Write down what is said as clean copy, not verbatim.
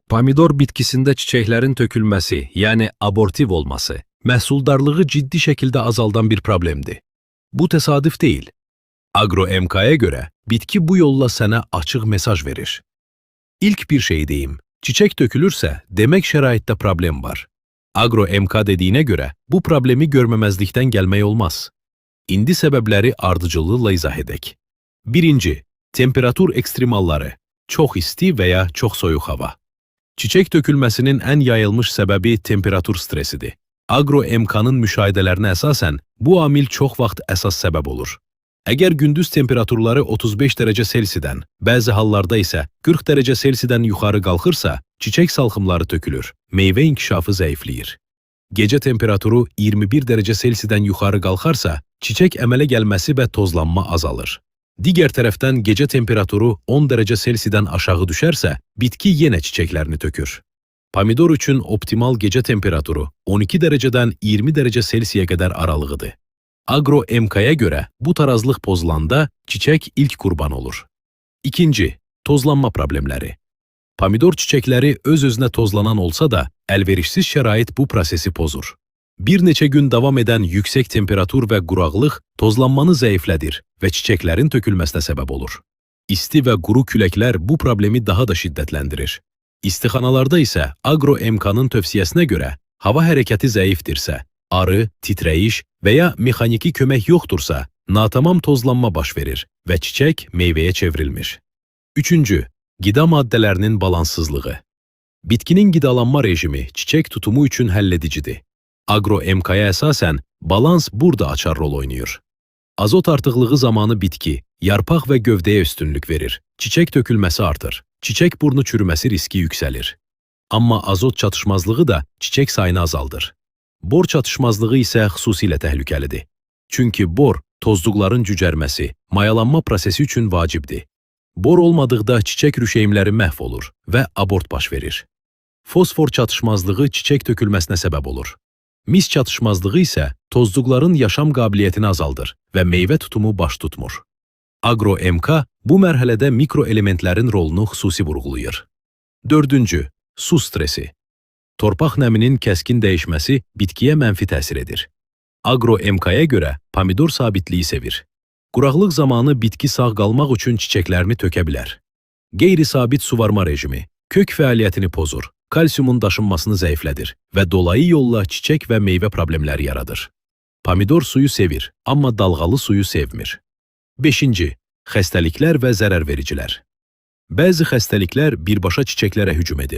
Pomidor bitkisində çiçəklərin tökülməsi, yəni abortiv olması, məhsuldarlığı ciddi şəkildə azaldan bir problemdir. Bu təsadüf deyil. Agro-MK'ya görə bitki bu yolla sənə açıq mesaj verir. İlk bir şey deyim, çiçək tökülürsə, demək şəraitdə problem var. Agro-MK dediyinə görə bu problemi görməməzlikdən gəlmək olmaz. İndi səbəbləri ardıcıllıqla izah edək. Birinci, temperatur ekstremalları, çox isti və ya çox soyuq hava. Çiçək tökülməsinin ən yayılmış səbəbi temperatur stresidir. Agro-MK'nın müşahidələrinə əsasən, bu amil çox vaxt əsas səbəb olur. Əgər gündüz temperaturları 35 dərəcə Selsidən, bəzi hallarda isə 40 dərəcə Selsidən yuxarı qalxırsa, çiçək salxımları tökülür, meyvə inkişafı zəifləyir. Gecə temperaturu 21 dərəcə Selsidən yuxarı qalxarsa, çiçək əmələ gəlməsi və tozlanma azalır. Digər tərəfdən gecə temperaturu 10 dərəcə Selsidən aşağı düşərsə, bitki yenə çiçəklərini tökür. Pomidor üçün optimal gecə temperaturu 12 dərəcədən 20 dərəcə Selsiyə qədər aralığıdır. Agro-MK'ya görə bu tarazlıq pozulanda çiçək ilk qurban olur. İkinci, tozlanma problemləri. Pomidor çiçəkləri öz-özünə tozlanan olsa da, əlverişsiz şərait bu prosesi pozur. Bir neçə gün davam edən yüksək temperatur və quraqlıq tozlanmanı zəiflədir və çiçəklərin tökülməsinə səbəb olur. İsti və quru küləklər bu problemi daha da şiddətləndirir. İstixanalarda isə Agro-MK'nın tövsiyəsinə görə hava hərəkəti zəifdirsə, arı, titrəyiş və ya mexaniki kömək yoxdursa, natamam tozlanma baş verir və çiçək meyvəyə çevrilmiş. Üçüncü, qida maddələrinin balanssızlığı. Bitkinin qidalanma rejimi çiçək tutumu üçün həlledicidir. Agro-MK'ya əsasən, balans burada açar rol oynayır. Azot artıqlığı zamanı bitki, yarpaq və gövdəyə üstünlük verir, çiçək tökülməsi artır, çiçək burnu çürüməsi riski yüksəlir. Amma azot çatışmazlığı da çiçək sayını azaldır. Bor çatışmazlığı isə xüsusilə təhlükəlidir. Çünki bor, tozluqların cücərməsi, mayalanma prosesi üçün vacibdir. Bor olmadıqda çiçək rüşeymləri məhv olur və abort baş verir. Fosfor çatışmazlığı çiçək tökülməsinə səbəb olur. Mis çatışmazlığı isə tozluqların yaşam qabiliyyətini azaldır və meyvə tutumu baş tutmur. Agro-MK bu mərhələdə mikroelementlərin rolunu xüsusi vurğulayır. Dördüncü, su stresi. Torpaq nəminin kəskin dəyişməsi bitkiyə mənfi təsir edir. Agro-MK'ya görə pomidor sabitliyi sevir. Quraqlıq zamanı bitki sağ qalmaq üçün çiçəklərini tökə bilər. Qeyri-sabit suvarma rejimi kök fəaliyyətini pozur, kalsiumun daşınmasını zəiflədir və dolayı yolla çiçək və meyvə problemləri yaradır. Pomidor suyu sevir, amma dalğalı suyu sevmir. Beşinci, xəstəliklər və zərərvericilər. Bəzi xəstəliklər birbaşa çiçəklərə hücum edir